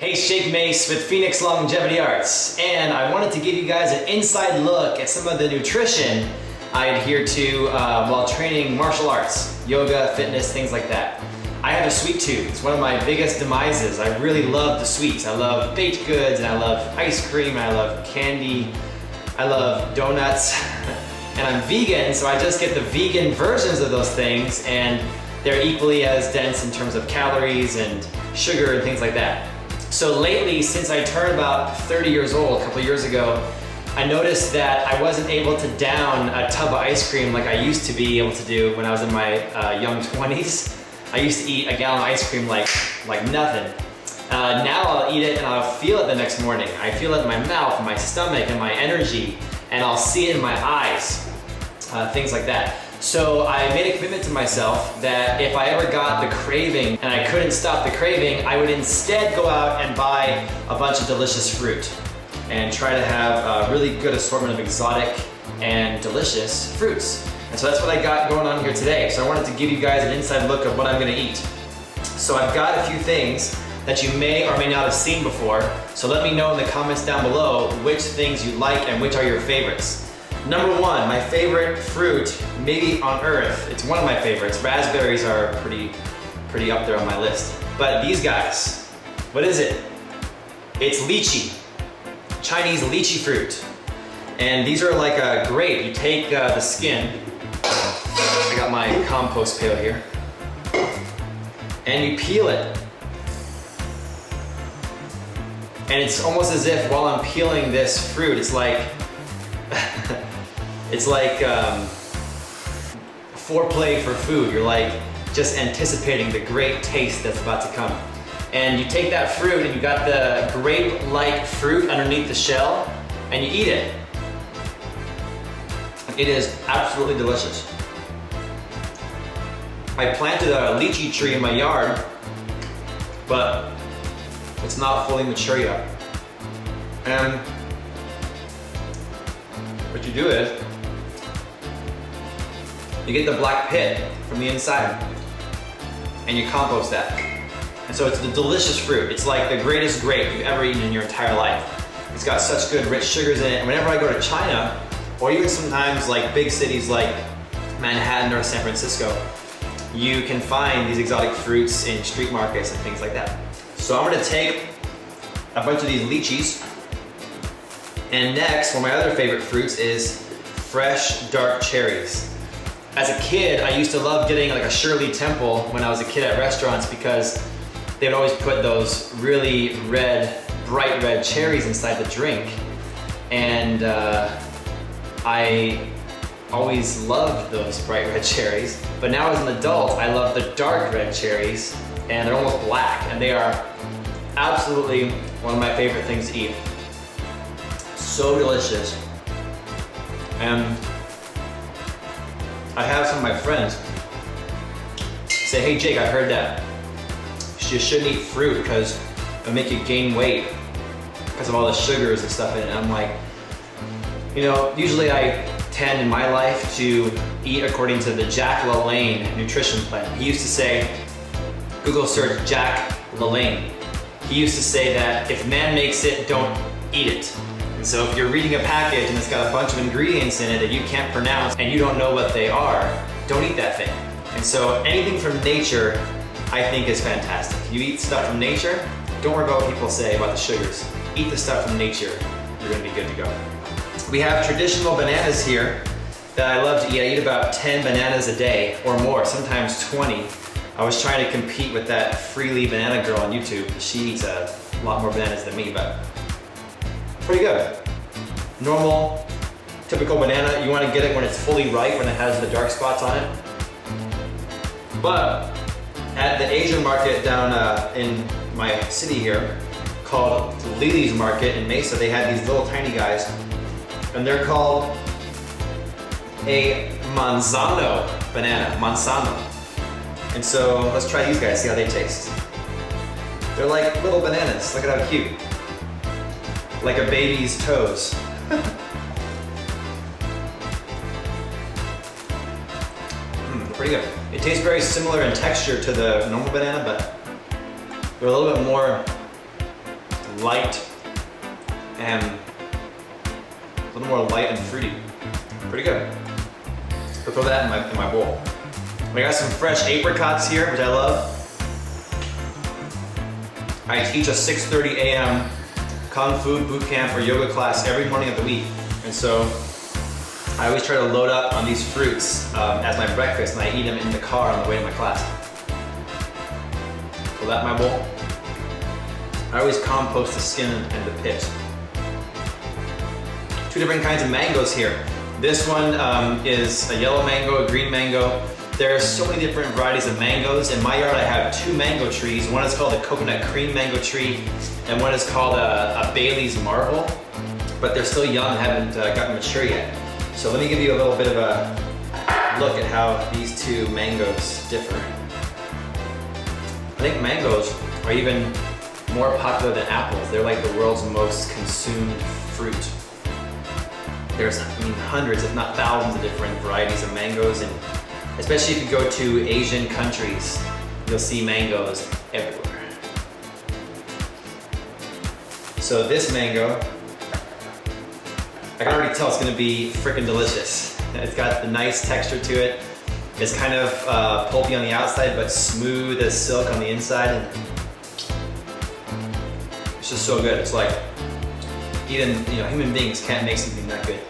Hey, it's Jake Mace with Phoenix Longevity Arts, and I wanted to give you guys an inside look at some of the nutrition I adhere to while training martial arts, yoga, fitness, things like that. I have a sweet tooth. It's one of my biggest demises. I really love the sweets. I love baked goods, and I love ice cream, and I love candy, I love donuts, and I'm vegan, so I just get the vegan versions of those things, and they're equally as dense in terms of calories and sugar and things like that. So lately, since I turned about 30 years old, a couple years ago, I noticed that I wasn't able to down a tub of ice cream like I used to be able to do when I was in my young 20s. I used to eat a gallon of ice cream like nothing. Now I'll eat it and I'll feel it the next morning. I feel it in my mouth, my stomach, and my energy, and I'll see it in my eyes, things like that. So I made a commitment to myself that if I ever got the craving and I couldn't stop the craving, I would instead go out and buy a bunch of delicious fruit and try to have a really good assortment of exotic and delicious fruits. And so that's what I got going on here today. So I wanted to give you guys an inside look of what I'm gonna eat. So I've got a few things that you may or may not have seen before. So let me know in the comments down below which things you like and which are your favorites. Number one, my favorite fruit, maybe on earth. It's one of my favorites. Raspberries are pretty up there on my list. But these guys, what is it? It's lychee, Chinese lychee fruit. And these are like a grape. You take the skin, I got my compost pail here, and you peel it. And it's almost as if while I'm peeling this fruit, it's like, it's like foreplay for food. You're like just anticipating the great taste that's about to come. And you take that fruit and you got the grape-like fruit underneath the shell and you eat it. It is absolutely delicious. I planted a lychee tree in my yard, but it's not fully mature yet. And what you do is, you get the black pit from the inside and you compost that. And so it's the delicious fruit. It's like the greatest grape you've ever eaten in your entire life. It's got such good rich sugars in it. And whenever I go to China, or even sometimes like big cities like Manhattan or San Francisco, you can find these exotic fruits in street markets and things like that. So I'm gonna take a bunch of these lychees. And next, one of my other favorite fruits is fresh dark cherries. As a kid, I used to love getting like a Shirley Temple when I was a kid at restaurants because they would always put those really red, bright red cherries inside the drink. And I always loved those bright red cherries. But now as an adult, I love the dark red cherries, and they're almost black, and they are absolutely one of my favorite things to eat. So delicious. And I have some of my friends say, hey Jake, I heard that you shouldn't eat fruit because it'll make you gain weight because of all the sugars and stuff in it. And I'm like, you know, usually I tend in my life to eat according to the Jack LaLanne nutrition plan. He used to say, Google search Jack LaLanne. He used to say that if man makes it, don't eat it. And so if you're reading a package and it's got a bunch of ingredients in it that you can't pronounce and you don't know what they are, don't eat that thing. And so anything from nature, I think is fantastic. You eat stuff from nature, don't worry about what people say about the sugars. Eat the stuff from nature, you're gonna be good to go. We have traditional bananas here that I love to eat. I eat about 10 bananas a day or more, sometimes 20. I was trying to compete with that Freely Banana girl on YouTube. She eats a lot more bananas than me, but pretty good. Normal, typical banana. You want to get it when it's fully ripe, when it has the dark spots on it. But at the Asian market down in my city here, called Lily's Market in Mesa, they had these little tiny guys, and they're called a manzano banana, manzano. And so let's try these guys, see how they taste. They're like little bananas, look at how cute. Like a baby's toes. Pretty good. It tastes very similar in texture to the normal banana, but they're a little bit more light and a little more light and fruity. Pretty good. I'll throw that in my bowl. We got some fresh apricots here, which I love. I teach a 6:30 a.m. Kung Fu boot camp or yoga class every morning of the week. And so I always try to load up on these fruits as my breakfast, and I eat them in the car on the way to my class. Throw that in my bowl. I always compost the skin and the pit. Two different kinds of mangoes here. This one is a yellow mango, a green mango. There are so many different varieties of mangoes. In my yard I have two mango trees. One is called a coconut cream mango tree, and one is called a Bailey's Marvel. But they're still young and haven't gotten mature yet. So let me give you a little bit of a look at how these two mangoes differ. I think mangoes are even more popular than apples. They're like the world's most consumed fruit. There's, hundreds, if not thousands of different varieties of mangoes, and especially if you go to Asian countries, you'll see mangoes everywhere. So this mango, I can already tell it's gonna be freaking delicious. It's got the nice texture to it. It's kind of pulpy on the outside, but smooth as silk on the inside. And it's just so good. It's like, even human beings can't make something that good.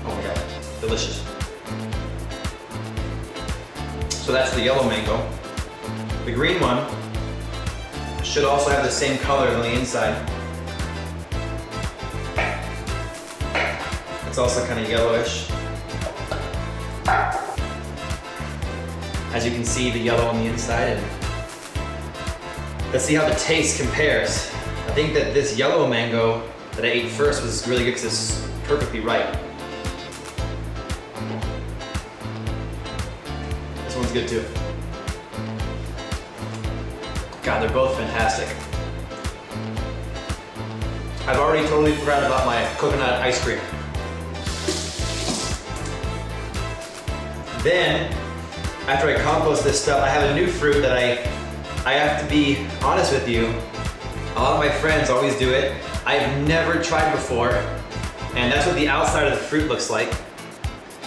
Oh my God, delicious. So that's the yellow mango. The green one should also have the same color on the inside. It's also kind of yellowish. As you can see, the yellow on the inside. And let's see how the taste compares. I think that this yellow mango that I ate first was really good because it's perfectly ripe. This one's good too. God, they're both fantastic. I've already totally forgotten about my coconut ice cream. Then, after I compost this stuff, I have a new fruit that I have to be honest with you. A lot of my friends always do it. I've never tried before, and that's what the outside of the fruit looks like.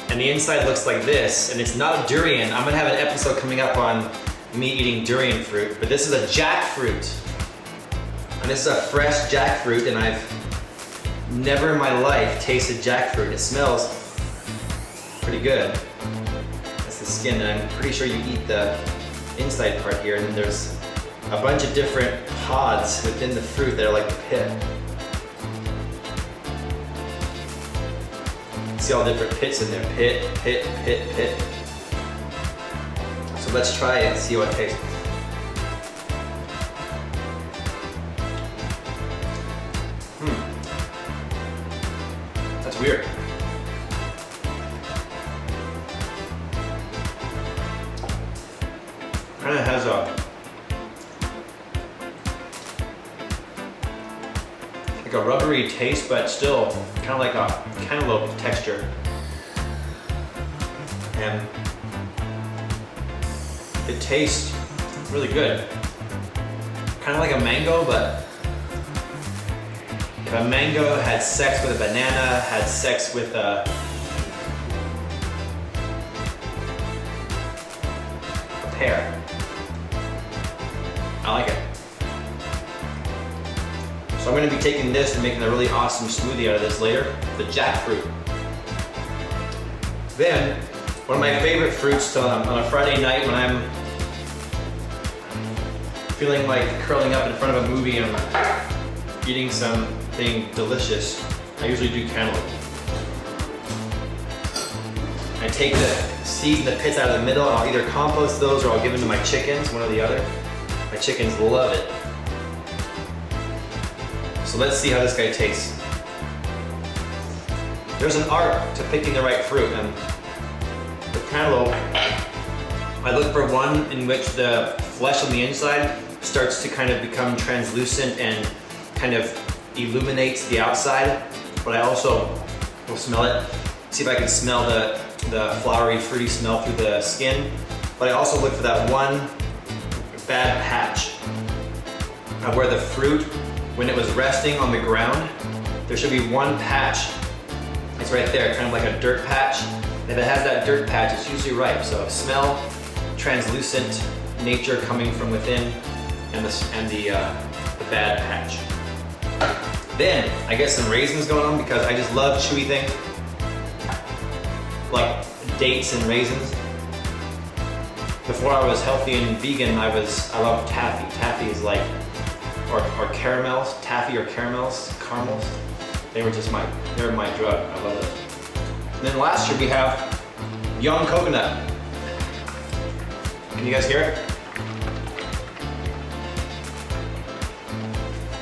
And the inside looks like this, and it's not a durian. I'm gonna have an episode coming up on me eating durian fruit, but this is a jackfruit. And this is a fresh jackfruit, and I've never in my life tasted jackfruit. It smells pretty good. That's the skin, and I'm pretty sure you eat the inside part here, and then there's a bunch of different pods within the fruit that are like the pit. See all the different pits in there. Pit, pit, pit, pit. So let's try it and see what it tastes. That's weird. Kind of has like a rubbery taste, but still kind of like a cantaloupe texture. And it tastes really good. Kind of like a mango, but if a mango had sex with a banana, had sex with a pear. I like it. So I'm going to be taking this and making a really awesome smoothie out of this later, the jackfruit. Then, one of my favorite fruits on a Friday night when I'm feeling like curling up in front of a movie and I'm eating something delicious, I usually do cantaloupe. I take the seeds and the pits out of the middle, and I'll either compost those or I'll give them to my chickens, one or the other. My chickens love it. So let's see how this guy tastes. There's an art to picking the right fruit, and with cantaloupe, I look for one in which the flesh on the inside starts to kind of become translucent and kind of illuminates the outside, but I also will smell it, see if I can smell the flowery, fruity smell through the skin, but I also look for that one bad patch. of where the fruit, when it was resting on the ground, there should be one patch. It's right there, kind of like a dirt patch. And if it has that dirt patch, it's usually ripe. So smell, translucent nature coming from within, and the bad patch. Then I get some raisins going on because I just love chewy things, like dates and raisins. Before I was healthy and vegan, I loved taffy. Taffy is like, or caramels, taffy or caramels. They were my drug. I love it. And then last year we have young coconut. Can you guys hear it?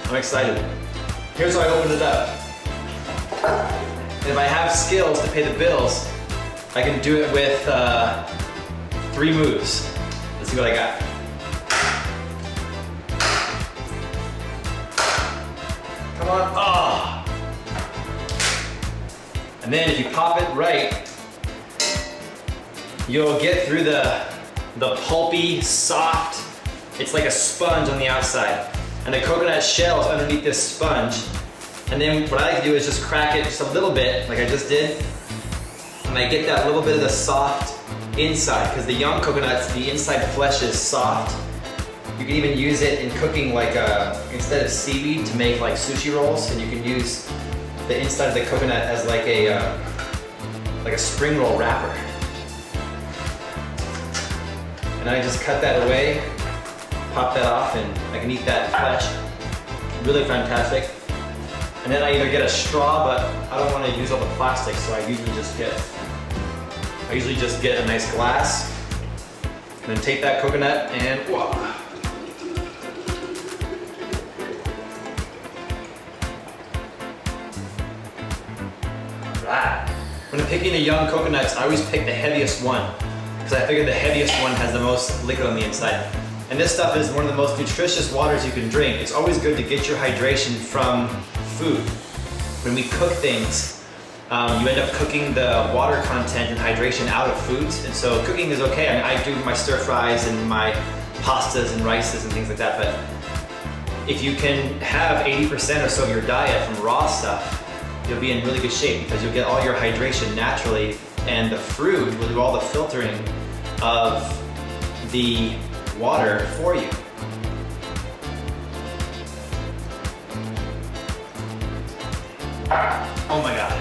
I'm excited. Here's how I opened it up. And if I have skills to pay the bills, I can do it with 3 moves. Let's see what I got. Come on. Oh. And then if you pop it right, you'll get through the pulpy, soft, it's like a sponge on the outside. And the coconut shell is underneath this sponge. And then what I like to do is just crack it just a little bit, like I just did. And I get that little bit of the soft inside, because the young coconuts, the inside flesh is soft. You can even use it in cooking, like instead of seaweed, to make like sushi rolls, and you can use the inside of the coconut as like a spring roll wrapper. And I just cut that away, pop that off, and I can eat that flesh. Really fantastic. And then I either get a straw, but I don't want to use all the plastic, so I usually just get a nice glass, and then take that coconut and whoa. When I'm picking the young coconuts, I always pick the heaviest one, because I figure the heaviest one has the most liquid on the inside. And this stuff is one of the most nutritious waters you can drink. It's always good to get your hydration from food. When we cook things, you end up cooking the water content and hydration out of foods. And so cooking is okay. I mean, I do my stir fries and my pastas and rices and things like that, but if you can have 80% or so of your diet from raw stuff, you'll be in really good shape, because you'll get all your hydration naturally, and the fruit will do all the filtering of the water for you. Oh my God.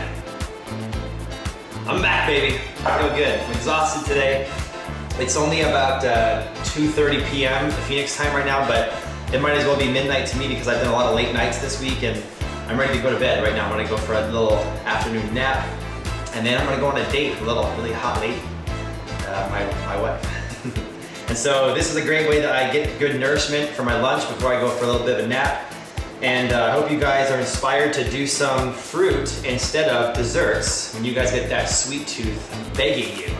I'm back, baby. I feel good. I'm exhausted today. It's only about 2:30 p.m. Phoenix time right now, but it might as well be midnight to me because I've done a lot of late nights this week, and I'm ready to go to bed right now. I'm gonna go for a little afternoon nap, and then I'm gonna go on a date with a little really hot lady, my wife. And so this is a great way that I get good nourishment for my lunch before I go for a little bit of a nap. And I hope you guys are inspired to do some fruit instead of desserts when you guys get that sweet tooth begging you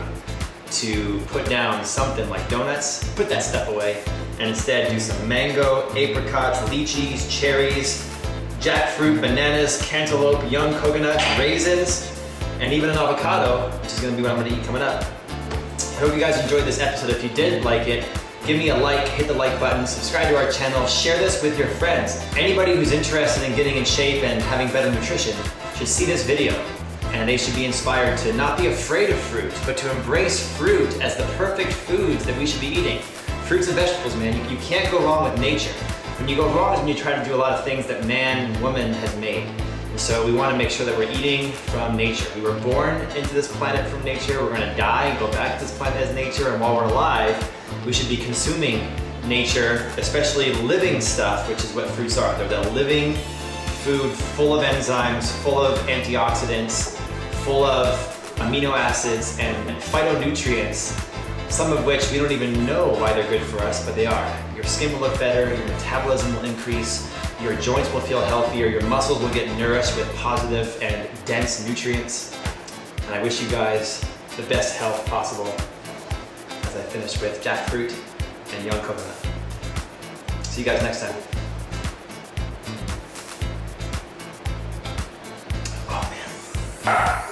to put down something like donuts. Put that stuff away and instead do some mango, apricots, lychees, cherries, jackfruit, bananas, cantaloupe, young coconuts, raisins, and even an avocado, which is gonna be what I'm gonna eat coming up. I hope you guys enjoyed this episode. If you did like it, give me a like, hit the like button, subscribe to our channel, share this with your friends. Anybody who's interested in getting in shape and having better nutrition should see this video, and they should be inspired to not be afraid of fruit, but to embrace fruit as the perfect foods that we should be eating. Fruits and vegetables, man, you can't go wrong with nature. When you go wrong is when you try to do a lot of things that man and woman has made. And so we want to make sure that we're eating from nature. We were born into this planet from nature. We're going to die and go back to this planet as nature. And while we're alive, we should be consuming nature, especially living stuff, which is what fruits are. They're the living food full of enzymes, full of antioxidants, full of amino acids and phytonutrients, some of which we don't even know why they're good for us, but they are. Your skin will look better, your metabolism will increase, your joints will feel healthier, your muscles will get nourished with positive and dense nutrients. And I wish you guys the best health possible as I finish with jackfruit and young coconut. See you guys next time. Oh man.